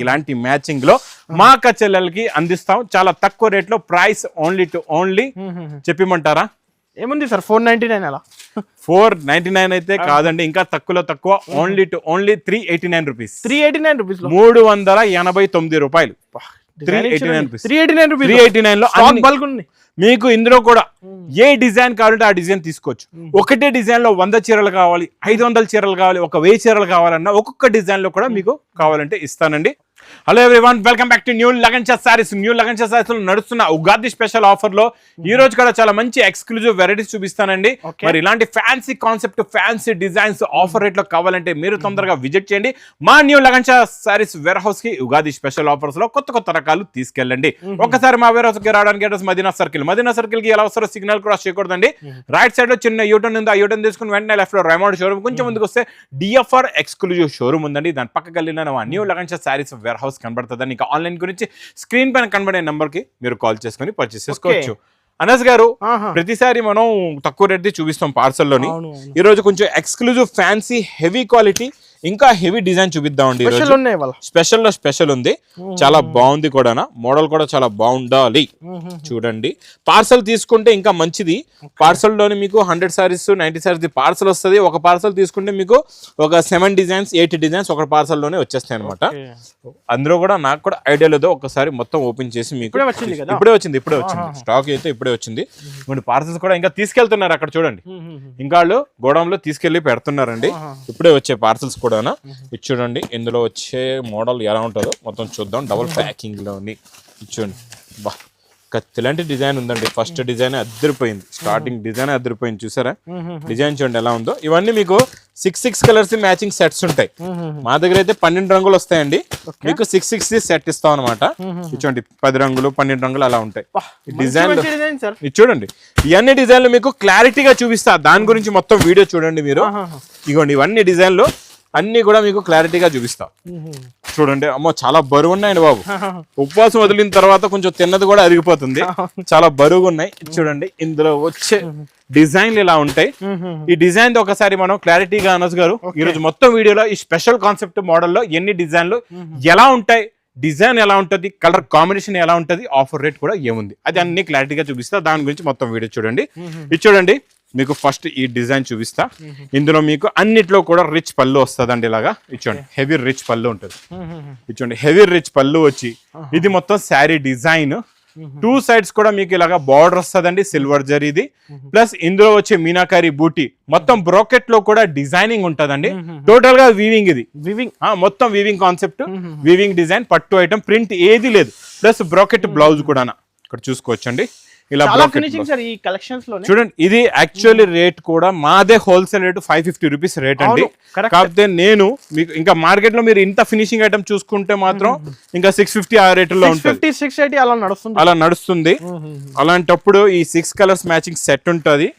ఇలాంటి మ్యాచింగ్ లో మా అక్క చెల్లెలకి అందిస్తాం చాలా తక్కువ రేట్ లో. ప్రైస్ ఓన్లీ టు ఓన్లీ చెప్పిమంటారా? ఏముంది సార్ 499 అలా? 499 అయితే కాదండి, ఇంకా తక్కువలో తక్కువ. Only to only 389 rupees. 389 rupees, 389 రూపాయలు. 389 రూపీస్ 389 లో బల్క్ ఉంది మీకు. ఇందులో కూడా ఏ డిజైన్ కావాలంటే ఆ డిజైన్ తీసుకోవచ్చు. ఒకటే డిజైన్ లో 100 చీరలు కావాలి, 500 చీరలు కావాలి, 1000 చీరలు కావాలన్నా ఒక్కొక్క డిజైన్ లో కూడా మీకు కావాలంటే ఇస్తానండి. Hello everyone, welcome back to new Lagansha saris. New Lagansha saris లో నడుస్తున్న ఉగాది స్పెషల్ ఆఫర్ లో ఈ రోజు కూడా చాలా మంచి ఎక్స్క్లూజివ్ వెరైటీస్ చూపిస్తానండి. మరి ఇలాంటి fancy concept, fancy designs offer rate లో కావాలంటే మీరు తొందరగా విజిట్ చేయండి మా new Lagansha saris warehouse కి. ఉగాది స్పెషల్ ఆఫర్స్ లో కొత్త కొత్త రకాలు తీసుకెళ్ళండి. ఒక్కసారి మా వేర్ హౌస్ కి రావడానికి అడ్రస్ మదీనా సర్కిల్ కి ఎలా వస్తారో సిగ్నల్ క్రాస్ చేయకూడదండి. రైట్ సైడ్ లో చిన్న యూటర్న్ ఉంది, ఆ యూటర్న్ తీసుకుని వెంటనే లెఫ్ట్ లో రైమౌండ్ షోరూమ్, కొంచెం ముందుకు వస్తే డిఎఫ్ఆర్ ఎక్స్క్లూజివ్ షోరూమ్ ఉందండి. దాని పక్కకి వెళ్ళిన new Lagansha saris warehouse కనబడుతుంది. ఇంకా ఆన్లైన్ గురించి స్క్రీన్ పైన కనబడే నెంబర్ కి మీరు కాల్ చేసుకుని పర్చేస్ చేసుకోవచ్చు. అనస్ గారు, ప్రతిసారి మనం తక్కువ రేట్ చూపిస్తాం పార్సల్లోని. ఈ రోజు కొంచెం ఎక్స్క్లూజివ్ ఫ్యాన్సీ హెవీ క్వాలిటీ ఇంకా హెవీ డిజైన్ చూపిద్దామండి. స్పెషల్ లో స్పెషల్ ఉంది, చాలా బాగుంది కూడా. మోడల్ కూడా చాలా బాగుండాలి. చూడండి, పార్సల్ తీసుకుంటే ఇంకా మంచిది. పార్సల్ లోని మీకు 100 సారీస్ 90 సారీస్ పార్సల్ వస్తుంది. ఒక పార్సల్ తీసుకుంటే మీకు ఒక 7 డిజైన్స్ 8 డిజైన్స్ ఒక పార్సల్ లోనే వచ్చేస్తాయి అనమాట. అందులో కూడా నాకు కూడా ఐడియా లేదో ఒకసారి మొత్తం ఓపెన్ చేసి మీకు ఇప్పుడే వచ్చింది స్టాక్ అయితే ఇప్పుడే వచ్చింది. కొన్ని పార్సల్స్ కూడా ఇంకా తీసుకెళ్తున్నారు అక్కడ చూడండి. ఇంకా వాళ్ళు గోడౌన్ లో తీసుకెళ్లి పెడుతున్నారండి. ఇప్పుడే వచ్చే పార్సల్స్ కూడా ఇది చూడండి. ఇందులో వచ్చే మోడల్ ఎలా ఉంటుందో మొత్తం చూద్దాం. డబుల్ ప్యాకింగ్ లోని చూడండి, బా కత్తిలాంటి డిజైన్ ఉందండి. ఫస్ట్ డిజైన్ అదిరిపోయింది, స్టార్టింగ్ డిజైన్ అదిరిపోయింది. చూసారా డిజైన్ చూడండి ఎలా ఉందో. ఇవన్నీ మీకు 6 కలర్స్ మ్యాచింగ్ సెట్స్ ఉంటాయి. మా దగ్గర అయితే 12 రంగులు వస్తాయండి. మీకు 6 సెట్ ఇస్తాం అనమాట. చూడండి 10 రంగులు 12 రంగులు అలా ఉంటాయి. డిజైన్ ఇది చూడండి. ఇవన్నీ డిజైన్లు మీకు క్లారిటీగా చూపిస్తా, దాని గురించి మొత్తం వీడియో చూడండి మీరు. ఇగోండి ఇవన్నీ డిజైన్లు అన్ని కూడా మీకు క్లారిటీగా చూపిస్తా. చూడండి, అమ్మో చాలా బరువు ఉన్నాయండి బాబు. ఉపవాసం వదిలిన తర్వాత కొంచెం తిన్నది కూడా అరిగిపోతుంది, చాలా బరువుగా ఉన్నాయి. చూడండి, ఇందులో వచ్చే డిజైన్లు ఇలా ఉంటాయి. ఈ డిజైన్ ఒకసారి మనం క్లారిటీగా అనస్ గారు ఈరోజు మొత్తం వీడియోలో ఈ స్పెషల్ కాన్సెప్ట్ మోడల్లో ఎన్ని డిజైన్లు ఎలా ఉంటాయి, డిజైన్ ఎలా ఉంటుంది, కలర్ కాంబినేషన్ ఎలా ఉంటుంది, ఆఫర్ రేట్ కూడా ఏముంది, అది అన్ని క్లారిటీగా చూపిస్తా. దాని గురించి మొత్తం వీడియో చూడండి. ఇది చూడండి, మీకు ఫస్ట్ ఈ డిజైన్ చూపిస్తా. ఇందులో మీకు అన్నిట్లో కూడా రిచ్ పళ్ళు వస్తుందండి. ఇలాగా ఇచ్చోండి, హెవీ రిచ్ పళ్ళు ఉంటుంది. ఇచ్చోండి, హెవీ రిచ్ పళ్ళు వచ్చి ఇది మొత్తం శారీ డిజైన్. 2 సైడ్స్ కూడా మీకు ఇలాగా బార్డర్ వస్తుందండి, సిల్వర్ జరీది. ప్లస్ ఇందులో వచ్చే మీనాకారి బూటీ మొత్తం బ్రోకెట్ లో కూడా డిజైనింగ్ ఉంటదండి. టోటల్ గా వీవింగ్, ఇది మొత్తం వీవింగ్ కాన్సెప్ట్, వీవింగ్ డిజైన్, పట్టు ఐటమ్, ప్రింట్ ఏది లేదు. ప్లస్ బ్రోకెట్ బ్లౌజ్ కూడా ఇక్కడ చూసుకోవచ్చండి. ఇలా చూడండి, ఇది యాక్చువల్లీ రేట్ కూడా మాదే హోల్సేల్ రేట్ 550 రూపీస్ రేట్ అండి. కాకపోతే నేను మీకు ఇంకా మార్కెట్ లో మీరు ఇంత ఫినిషింగ్ ఐటమ్ చూసుకుంటే మాత్రం ఇంకా 650 ఆ రేట్ లో ఉంటుంది, 680 అలా నడుస్తుంది. అలాంటప్పుడు ఈ 6 కలర్స్ మ్యాచింగ్ సెట్ ఉంటుంది.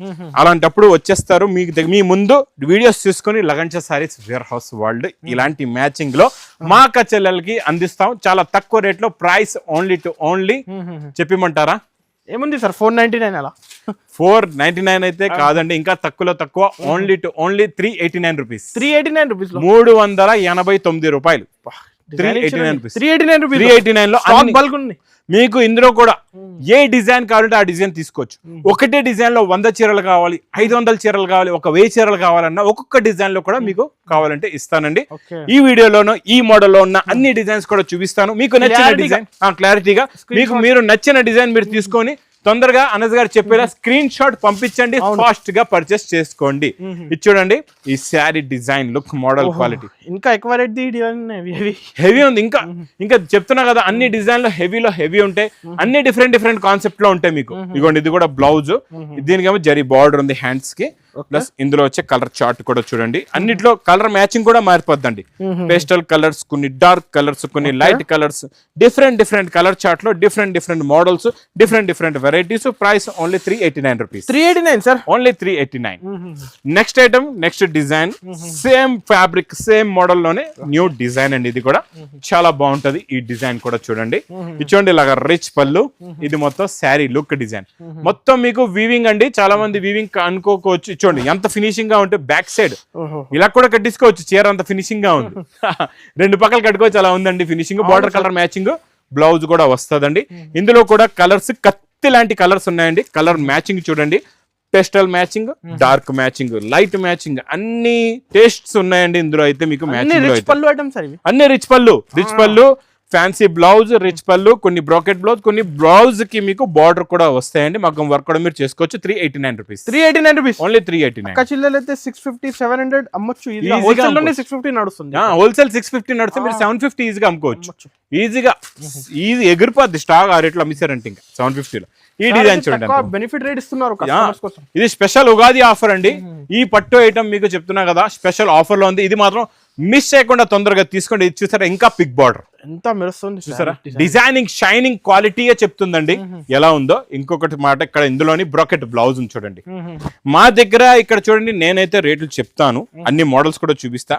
అలాంటప్పుడు వచ్చేస్తారు మీకు మీ ముందు వీడియోస్ చూసుకొని లగన్షా సారీస్ వేర్ హౌస్ వరల్డ్ ఇలాంటి మ్యాచింగ్ లో మా అక్క చెల్లెలకి అందిస్తాం చాలా తక్కువ రేట్ లో. ప్రైస్ ఓన్లీ టు ఓన్లీ చెప్పిమంటారా? ఏముంది సార్ 499 అలా? 499 అయితే కాదండి, ఇంకా తక్కువలో తక్కువ. Only to only 389 rupees. 389 rupees, 389 రూపాయలు. 389 389 లో బల్క్ ఉంది మీకు. ఇందులో కూడా ఏ డిజైన్ కావాలంటే ఆ డిజైన్ తీసుకోవచ్చు. ఒకటే డిజైన్ లో 100 చీరలు కావాలి, 500 చీరలు కావాలి, 1000 చీరలు కావాలన్నా ఒక్కొక్క డిజైన్ లో కూడా మీకు కావాలంటే ఇస్తానండి. ఈ వీడియోలోనూ ఈ మోడల్లో ఉన్న అన్ని డిజైన్స్ కూడా చూపిస్తాను. మీకు నచ్చిన డిజైన్ క్లారిటీగా మీరు నచ్చిన డిజైన్ మీరు తీసుకొని తొందరగా అనస్ గారు చెప్పేలా స్క్రీన్ షాట్ పంపించండి, ఫాస్ట్ గా పర్చేస్ చేసుకోండి. ఇది చూడండి, ఈ sari design look, model quality ఇంకా ఎక్కువ రేట్ హెవీ ఉంది. ఇంకా చెప్తున్నా కదా, అన్ని డిజైన్లు హెవీలో హెవీ ఉంటాయి, అన్ని డిఫరెంట్ కాన్సెప్ట్ లో ఉంటాయి మీకు. ఇదిగోండి, ఇది కూడా బ్లౌజ్, దీనికేమో జరీ బార్డర్ ఉంది హ్యాండ్స్ కి. ప్లస్ ఇందులో వచ్చే కలర్ చార్ట్ కూడా చూడండి. అన్నిట్లో కలర్ మ్యాచింగ్ కూడా మారిపోద్దండి. పేస్టల్ కలర్స్, కొన్ని డార్క్ కలర్స్, కొన్ని light colours, different colour chart లో different models, different varieties, price only 389 rupees. 389 sir, only 389. Next item, next design, same fabric same model లోనే న్యూ డిజైన్ అండి. ఇది కూడా చాలా బాగుంటది. ఈ డిజైన్ కూడా చూడండి, ఇచ్చోండి ఇలాగా రిచ్ పళ్ళు. ఇది మొత్తం శారీ లుక్ డిజైన్, మొత్తం మీకు వీవింగ్ అండి. చాలా మంది వీవింగ్ అనుకోవచ్చు. ఇచ్చోండి ఎంత ఫినిషింగ్ గా ఉంటే బ్యాక్ సైడ్ ఇలా కూడా కట్టించుకోవచ్చు. చీర అంత ఫినిషింగ్ గా ఉంది. రెండు పక్కలు కట్టుకోవచ్చు, అలా ఉందండి finishing. Border colour matching blouse కూడా వస్తుందండి. ఇందులో కూడా కలర్స్ కత్తి లాంటి కలర్స్ ఉన్నాయండి. కలర్ మ్యాచింగ్ చూడండి, pastel matching, dark matching, light matching, అన్ని టేస్ట్స్ ఉన్నాయండి ఇందులో. అయితే మీకు మ్యాచింగ్ అన్ని రిచ్ పళ్ళు, ఫ్యాన్సీ బ్లౌజ్, రిచ్ పళ్ళు, కొన్ని బ్రోకెట్ బ్లౌజ్, కొన్ని బ్లౌజ్ కి మీకు బార్డర్ కూడా వస్తాయండి. మగ్గం వర్క్ కూడా మీరు చేసుకోవచ్చు. 389 రూపీస్. 389 rupees only. 389. చిల్లలు అయితే 650 700 అమ్మొచ్చు. హోల్సేల్ లోనే 650 నడుస్తుంది. హోల్సేల్ 650 నడుస్తుంది. మీరు 750 ఈజీగా అమ్ముకోవచ్చు. ఈజీగా ఈజీ ఎగిరిపోద్ది స్టాక్. ఆ రేట్లో అమ్మిసారంటే ఇంకా 750 లో. ఈ డిజైన్ చూడండి, బెనిఫిట్ రేట్ ఇస్తున్నారు. ఇది స్పెషల్ ఉగాది ఆఫర్ అండి. ఈ పట్టు ఐటమ్ మీకు చెప్తున్నా కదా, స్పెషల్ ఆఫర్ లో ఉంది. ఇది మాత్రం మిస్ చేయకుండా తొందరగా తీసుకోండి. ఇది చూసారా, ఇంకా పిక్ బార్డర్ ఎంత మెరుస్తుంది చూసారా, డిజైనింగ్ షైనింగ్ క్వాలిటీయే చెప్తుందండి ఎలా ఉందో. ఇంకొకటి మాట, ఇక్కడ ఇందులోని బ్రోకెట్ బ్లౌజ్ ఉంది చూడండి. మా దగ్గర ఇక్కడ చూడండి, నేనైతే రేట్లు చెప్తాను, అన్ని మోడల్స్ కూడా చూపిస్తా.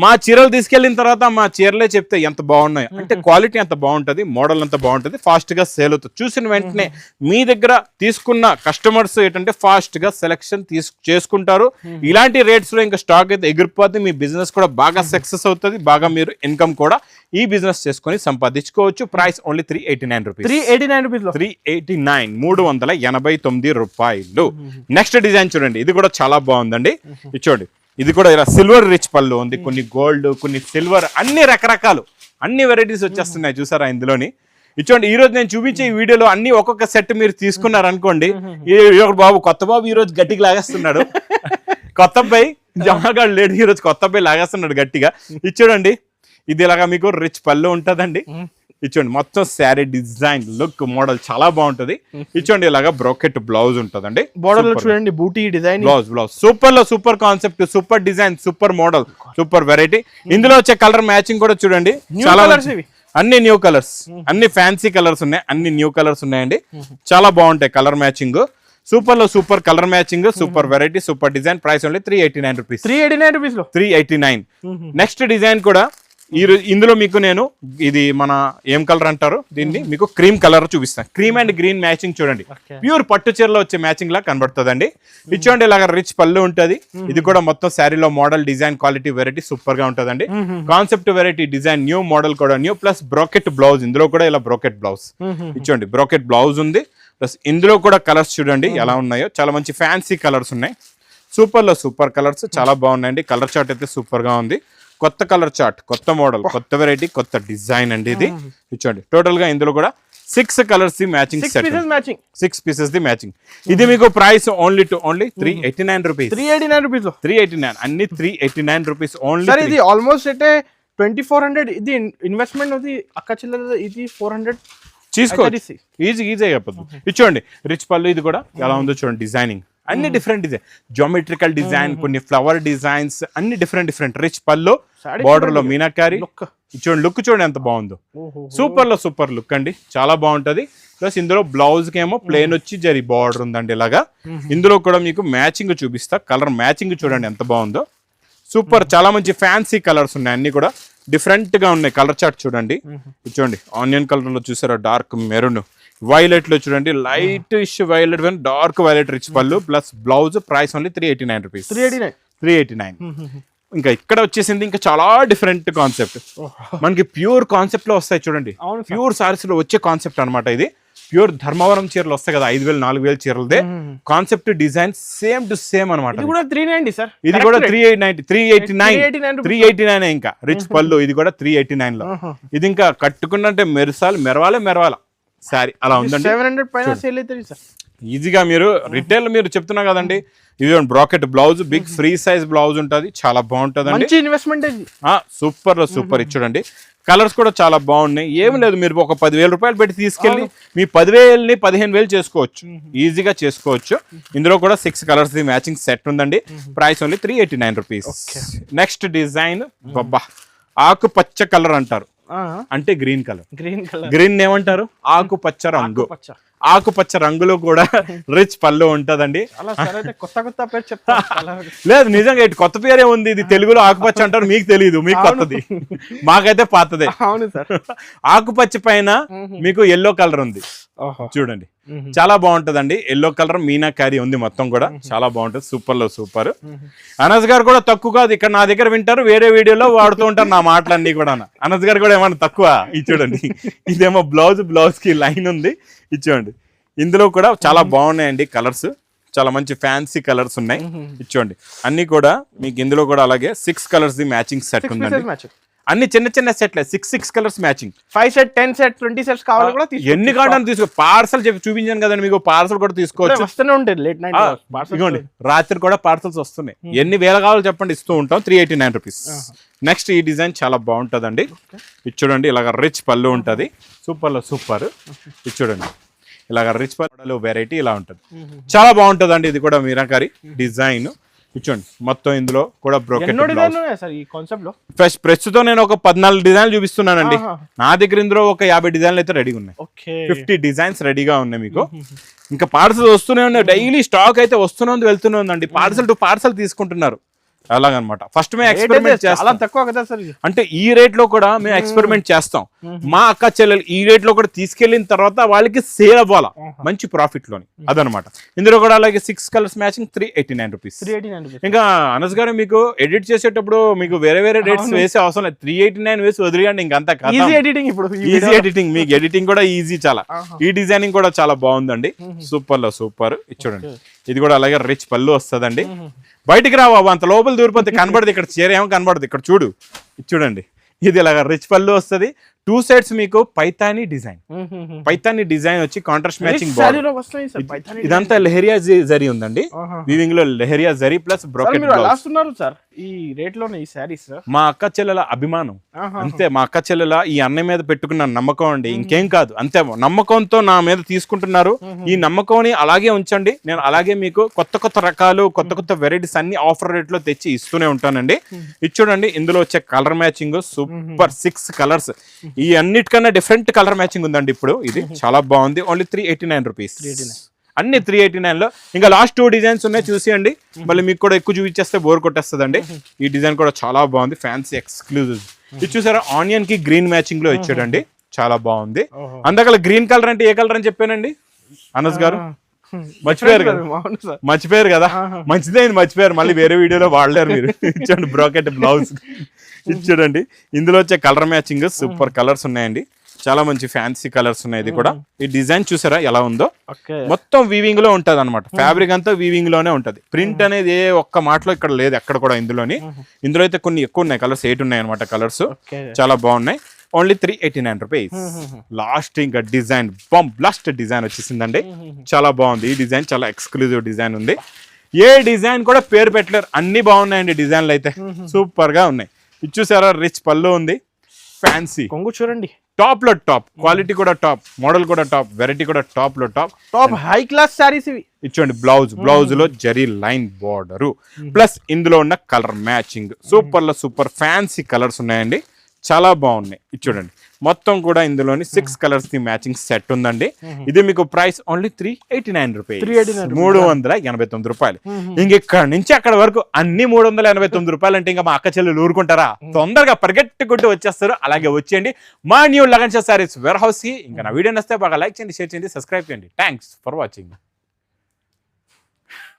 మా చీరలు తీసుకెళ్లిన తర్వాత మా చీరలే చెప్తే ఎంత బాగున్నాయి అంటే, క్వాలిటీ అంత బాగుంటది, మోడల్ అంత బాగుంటది, ఫాస్ట్ గా సేల్ అవుతుంది. చూసిన వెంటనే మీ దగ్గర తీసుకున్న కస్టమర్స్ ఏంటంటే ఫాస్ట్ గా సెలెక్షన్ చేసుకుంటారు. ఇలాంటి రేట్స్ లో ఇంకా స్టాక్ అయితే ఎగిరిపోతే మీ బిజినెస్ కూడా బాగా సక్సెస్ అవుతుంది. బాగా మీరు ఇన్కమ్ కూడా ఈ బిజినెస్ చేసుకుని సంపాదించుకోవచ్చు. Price only 389 rupees. 389 389 రూపాయలు. నెక్స్ట్ డిజైన్ చూడండి, ఇది కూడా చాలా బాగుందండి. ఇది చూడండి, ఇది కూడా ఇలా సిల్వర్ రిచ్ పళ్ళు ఉంది, కొన్ని గోల్డ్, కొన్ని సిల్వర్, అన్ని రకరకాలు అన్ని వెరైటీస్ వచ్చేస్తున్నాయి చూసారా ఇందులోని. ఇచ్చోండి, ఈ రోజు నేను చూపించే ఈ వీడియోలో అన్ని ఒక్కొక్క సెట్ మీరు తీసుకున్నారు అనుకోండి. బాబు కొత్త బాబు ఈ రోజు గట్టిగా లాగేస్తున్నాడు. కొత్త అబ్బాయి జమాగాడు లేడు, ఈ రోజు కొత్త అబ్బాయి లాగేస్తున్నాడు గట్టిగా. ఇచ్చోడండి, ఇది ఇలాగా మీకు రిచ్ పళ్ళు ఉంటదండి. ఇచ్చోండి, మొత్తం శారీ డిజైన్ లుక్ మోడల్ చాలా బాగుంటది. ఇచ్చోండి, ఇలాగా బ్రోకెట్ బ్లౌజ్ ఉంటదండి. బోర్డర్ లో చూడండి బూటీ డిజైన్, బ్లౌజ్ సూపర్ లో super concept, super design, super model, super variety. ఇందులో వచ్చే కలర్ మ్యాచింగ్ కూడా చూడండి, చాలా అన్ని న్యూ కలర్స్, అన్ని ఫ్యాన్సీ కలర్స్ ఉన్నాయి, అన్ని న్యూ కలర్స్ ఉన్నాయండి. చాలా బాగుంటాయి కలర్ మ్యాచింగ్. సూపర్ లో super colour matching, super variety, super design. Price only 389 rupees. 389 rupees లో 389. నెక్స్ట్ డిజైన్ కూడా ఇందులో మీకు నేను ఇది మన ఏం కలర్ అంటారు దీన్ని, మీకు క్రీమ్ కలర్ చూపిస్తాను. క్రీమ్ అండ్ గ్రీన్ మ్యాచింగ్ చూడండి, ప్యూర్ పట్టు చీరలో వచ్చే మ్యాచింగ్ లా కనబడుతుందండి. ఇచ్చోండి, ఇలాగ రిచ్ పళ్ళు ఉంటది. ఇది కూడా మొత్తం శారీలో model, design, quality, variety super గా ఉంటదండి. Concept, variety, design, new model కూడా న్యూ, ప్లస్ బ్రోకెట్ బ్లౌజ్. ఇందులో కూడా ఇలా బ్రోకెట్ బ్లౌజ్ ఇచ్చోండి, బ్రోకెట్ బ్లౌజ్ ఉంది. ప్లస్ ఇందులో కూడా కలర్స్ చూడండి ఎలా ఉన్నాయో, చాలా మంచి ఫ్యాన్సీ కలర్స్ ఉన్నాయి. సూపర్ లో సూపర్ కలర్స్ చాలా బాగున్నాయండి. కలర్ చార్ట్ అయితే సూపర్ గా ఉంది. కొత్త కలర్ చార్ట్, కొత్త మోడల్, కొత్త వెరైటీ, కొత్త డిజైన్ అండి ఇది. చూడండి, టోటల్ గా ఇందులో కూడా 6 colours the matching set, 6 pieces the matching. ఇది మీకు ప్రైస్ ఓన్లీ 389 రూపీస్. 389 రూపీస్ 389 అన్ని 389 రూపీస్ ఓన్లీ. సార్ ఇది ఆల్మోస్ట్ అంటే 2400. ఇది ఇన్వెస్ట్మెంట్ ఉంది అక్క చిల్లర. ఇది 400 తీసుకోవచ్చు ఈజీ అయిపోతుంది. ఇది చూడండి, రిచ్ పళ్ళు. ఇది కూడా ఎలా ఉందో చూడండి, డిజైనింగ్ అన్ని డిఫరెంట్ డిజైన్, జోమెట్రికల్ డిజైన్, కొన్ని ఫ్లవర్ డిజైన్స్, అన్ని డిఫరెంట్. రిచ్ పళ్ళు, బార్డర్ లో మీనాకారి. చూడండి, లుక్ చూడండి ఎంత బాగుందో. సూపర్ లో సూపర్ లుక్ అండి, చాలా బాగుంటది. ప్లస్ ఇందులో బ్లౌజ్ కి ఏమో ప్లేన్ వచ్చి జరి బార్డర్ ఉందండి ఇలాగా. ఇందులో కూడా మీకు మ్యాచింగ్ చూపిస్తా. కలర్ మ్యాచింగ్ చూడండి ఎంత బాగుందో. సూపర్, చాలా మంచి ఫ్యాన్సీ కలర్స్ ఉన్నాయి, అన్ని కూడా డిఫరెంట్ గా ఉన్నాయి. కలర్ చార్ట్ చూడండి, చూడండి ఆనియన్ కలర్ లో చూసారా, డార్క్ మెరూన్, వైలెట్ లో చూడండి, లైట్ ఇష్ వైలెట్, డార్క్ వైలెట్, రిచ్ పళ్ళు, plus blouse. Price only 389 rupees. 389. ఇంకా ఇక్కడ వచ్చేసింది ఇంకా చాలా డిఫరెంట్ కాన్సెప్ట్. మనకి ప్యూర్ కాన్సెప్ట్ లో వస్తాయి చూడండి, ప్యూర్ సారీస్ లో వచ్చే కాన్సెప్ట్ అనమాట ఇది. ప్యూర్ ధర్మవరం చీరలు వస్తాయి కదా, 5000 4000 చీరలదే concept, design same to same అనమాట. ఇది కూడా 390 సార్. ఇది కూడా 389 ఇంకా రిచ్ పళ్ళు. ఇది కూడా 389 లో. ఇది ఇంకా కట్టుకున్నంటే మెరవాల సారీ అలా ఉందండి. 700 పైన సేల్ అవుతుంది సార్ ఈజీగా. మీరు రిటైల్ మీరు చెప్తున్నా కదండి, ఇది brocade blouse, big free size blouse ఉంటది, చాలా బాగుంటది. మంచి ఇన్వెస్ట్మెంట్. Super super. చూడండి, కలర్స్ కూడా చాలా బాగున్నాయి. ఏం లేదు, మీరు ఒక 10,000 రూపాయలు పెట్టి తీసుకెళ్ళి మీ 10,000ని 15,000 చేసుకోవచ్చు, ఈజీగా చేసుకోవచ్చు. ఇందులో కూడా 6 కలర్స్ మ్యాచింగ్ సెట్ ఉందండి. Price only 389 rupees. Next design, ఆకుపచ్చ కలర్ అంటారు, అంటే గ్రీన్ కలర్. గ్రీన్ ఏమంటారు? ఆకుపచ్చ రంగు. ఆకుపచ్చ రంగులో కూడా రిచ్ పళ్ళు ఉంటదండి. అలా సార్ అయితే కొత్త పేరు చెప్తాను. లేదు నిజంగా ఇటు కొత్త పేరే ఉంది, ఇది తెలుగులో ఆకుపచ్చ అంటారు, మీకు తెలియదు, మీకు కొత్తది, మాకైతే పాతదే. అవును సార్. ఆకుపచ్చ పైన మీకు ఎల్లో కలర్ ఉంది చూడండి, చాలా బాగుంటదండి. ఎల్లో కలర్ మీనాకారి ఉంది మొత్తం కూడా, చాలా బాగుంటది, సూపర్ లో సూపర్. అనస్ గారు కూడా తక్కువ కాదు, ఇక్కడ నా దగ్గర వింటారు, వేరే వీడియోలో వాడుతూ ఉంటారు నా మాటలన్నీ కూడా. అనస్ గారు కూడా ఏమన్నా తక్కువ? ఇది చూడండి, ఇదేమో బ్లౌజ్ కి లైన్ ఉంది, ఇది చూడండి. ఇందులో కూడా చాలా బాగున్నాయండి కలర్స్, చాలా మంచి ఫ్యాన్సీ కలర్స్ ఉన్నాయి. ఇచ్చోండి అన్ని కూడా మీకు ఇందులో కూడా అలాగే 6 కలర్స్ ది మ్యాచింగ్ సెట్ ఉందండి. అన్ని చిన్న సెట్లే, 6 colours matching, 5 set 10 set 20 sets కావాలి కూడా ఎన్ని కావాలని తీసుకో. పార్సల్ చెప్పి చూపించాను కదండి మీకు, పార్సల్ కూడా తీసుకోవచ్చు. వస్తూనే ఉంటాయి లేట్ నైట్ ఇదిగోండి రాత్రి కూడా పార్సల్స్ వస్తున్నాయి, ఎన్ని వేల కావాలో చెప్పండి ఇస్తూ ఉంటాం. 389 రూపీస్. నెక్స్ట్ ఈ డిజైన్ చాలా బాగుంటదండి, ఇది చూడండి, ఇలాగ రిచ్ పళ్ళు ఉంటది, సూపర్ లో సూపర్. ఇది చూడండి, ఇలాగ రిచ్ పళ్ళు వెరైటీ ఇలా ఉంటది, చాలా బాగుంటదండి. ఇది కూడా మీనాకారి డిజైన్, ఇచ్చోండి మొత్తం ఇందులో కూడా బ్రోకెట్. ప్రస్తుతం నేను ఒక 14 డిజైన్లు చూపిస్తున్నానండి, నా దగ్గర ఇందులో ఒక 50 డిజైన్లు అయితే రెడీగా ఉన్నాయి. 50 డిజైన్స్ రెడీగా ఉన్నాయి మీకు. ఇంకా పార్సల్ వస్తూనే ఉన్నాయి, డైలీ స్టాక్ అయితే వస్తూనే ఉంది వెళ్తూనే ఉందండి. పార్సల్ టు పార్సల్ తీసుకుంటున్నారు అలాగనమాట. ఫస్ట్ మేము ఎక్స్పెరిమెంట్ చేస్తాం, తక్కువ కదా సార్, అంటే ఈ రేట్ లో కూడా మేము ఎక్స్పెరిమెంట్ చేస్తాం. మా అక్క చెల్లెలు ఈ రేట్ లో కూడా తీసుకెళ్లిన తర్వాత వాళ్ళకి సేల్ అవ్వాలా మంచి ప్రాఫిట్ లోని, అదనమాట. ఇందులో కూడా అలాగే 6 కలర్స్ మ్యాచింగ్ 389 రూపీస్. ఇంకా అనస్ గారు మీకు ఎడిట్ చేసేటప్పుడు మీకు వేరే రేట్స్ వేసే అవసరం లేదు, 389 వేసి వదిలేయండి, ఇంకంతా ఈజీ ఎడిటింగ్. ఇప్పుడు ఈజీ ఎడిటింగ్, మీకు ఎడిటింగ్ కూడా ఈజీ చాలా. ఈ డిజైనింగ్ కూడా చాలా బాగుందండి, సూపర్ లో సూపర్. ఇది చూడండి, ఇది కూడా అలాగే రిచ్ పళ్ళు వస్తుందండి. బయటికి రావు అంత లోపల దూరిపోతే కనబడదు, ఇక్కడ చీర ఏమో కనబడదు, ఇక్కడ చూడు, ఇది చూడండి, ఇది ఇలాగ రిచ్ పళ్ళు వస్తుంది. 2 సెట్స్ మీకు పైతానీ డిజైన్ వచ్చి కాంట్రాస్ట్ మ్యాచింగ్ బార్డర్. ఇదంతా లెహరియా జరీ ఉందండి, వీవింగ్ లో leheriya zari plus brocade sir. ఈ రేట్ లోనే ఈ సారీస్ మా అక్క చెల్లెల అభిమానం అంతే, మా అక్క చెల్లెల ఈ అన్నయ్య మీద పెట్టుకున్న నమ్మకం అండి, ఇంకేం కాదు. అంతే నమ్మకంతో నా మీద తీసుకుంటున్నారు, ఈ నమ్మకంని అలాగే ఉంచండి. నేను అలాగే మీకు కొత్త రకాలు, కొత్త వెరైటీస్ అన్ని ఆఫర్ రేట్ లో తెచ్చి ఇస్తూనే ఉంటానండి. ఇది చూడండి, ఇందులో వచ్చే కలర్ మ్యాచింగ్ సూపర్, 6 కలర్స్. ఈ అన్నిటికన్నా డిఫరెంట్ కలర్ మ్యాచింగ్ ఉందండి ఇప్పుడు, ఇది చాలా బాగుంది. ఓన్లీ 389 రూపీస్, అన్ని 389 లో. ఇంకా లాస్ట్ 2 డిజైన్స్ ఉన్నాయి చూసేయండి, మళ్ళీ మీకు కూడా ఎక్కువ చూపించేస్తే బోర్ కొట్టేస్తుందండి. ఈ డిజైన్ కూడా చాలా బాగుంది, ఫ్యాన్సీ ఎక్స్క్లూజివ్. ఇది చూసారా, ఆనియన్ కి గ్రీన్ మ్యాచింగ్ లో ఇచ్చాడండి, చాలా బాగుంది. అందుకల గ్రీన్ కలర్ అంటే ఏ కలర్ అని చెప్పానండి అనస్ గారు, మర్చిపోయారు కదా, మంచిదైంది మర్చిపోయారు, మళ్ళీ వేరే వీడియోలో వాడలేరు మీరు. ఇచ్చండి బ్రోకెట్ బ్లౌజ్, ఇచ్చాడండి. ఇందులో వచ్చే కలర్ మ్యాచింగ్ సూపర్ కలర్స్ ఉన్నాయండి, చాలా మంచి ఫ్యాన్సీ కలర్స్ ఉన్నాయి. ఇది కూడా ఈ డిజైన్ చూసారా ఎలా ఉందో, మొత్తం వీవింగ్ లో ఉంటది అనమాట, ఫ్యాబ్రిక్ అంతా వీవింగ్ లోనే ఉంటది. ప్రింట్ అనేది ఏ ఒక్క మాటలో ఇక్కడ లేదు ఎక్కడ కూడా. ఇందులో అయితే కొన్ని ఎక్కువ ఉన్నాయి కలర్స్, 8 ఉన్నాయి అనమాట కలర్స్, చాలా బాగున్నాయి. Only 389 rupees. లాస్ట్ ఇంకా డిజైన్ బ్లాస్ట్ డిజైన్ వచ్చేసిందండి, చాలా బాగుంది. ఈ డిజైన్ చాలా ఎక్స్క్లూజివ్ డిజైన్ ఉంది, ఏ డిజైన్ కూడా పేరు పెట్టలేరు, అన్ని బాగున్నాయండి డిజైన్లు అయితే, సూపర్ గా ఉన్నాయి. ఇది చూసారా, రిచ్ పళ్ళు ఉంది, ఫ్యాన్సీ కొంగు చూడండి, టాప్ లో టాప్, క్వాలిటీ కూడా టాప్, మోడల్ కూడా టాప్, వెరైటీ కూడా టాప్ లో టాప్ హై క్లాస్ సారీస్ ఇవి. ఇచ్చోండి బ్లౌజ్ లో జరీ లైన్ బార్డర్ ప్లస్ ఇందులో ఉన్న కలర్ మ్యాచింగ్ సూపర్ లో సూపర్ ఫ్యాన్సీ కలర్స్ ఉన్నాయండి, చాలా బాగున్నాయి. ఇది చూడండి, మొత్తం కూడా ఇందులోని 6 కలర్స్ ది మ్యాచింగ్ సెట్ ఉందండి. ఇది మీకు ప్రైస్ ఓన్లీ 389 రూపీస్, 389 రూపాయలు. ఇంకెక్కడ నుంచి అక్కడ వరకు అన్ని 389 రూపాయలు అంటే ఇంకా మా అక్క చెల్లెలు ఊరుకుంటారా? తొందరగా పరిగెట్టుకుంటూ వచ్చేస్తారు. అలాగే వచ్చేయండి మా new Lagansha sarees warehouse కి. ఇంకా నా వీడియో నచ్చితే బాగా లైక్ చేయండి, షేర్ చేయండి, సబ్స్క్రైబ్ చేయండి. Thanks for watching.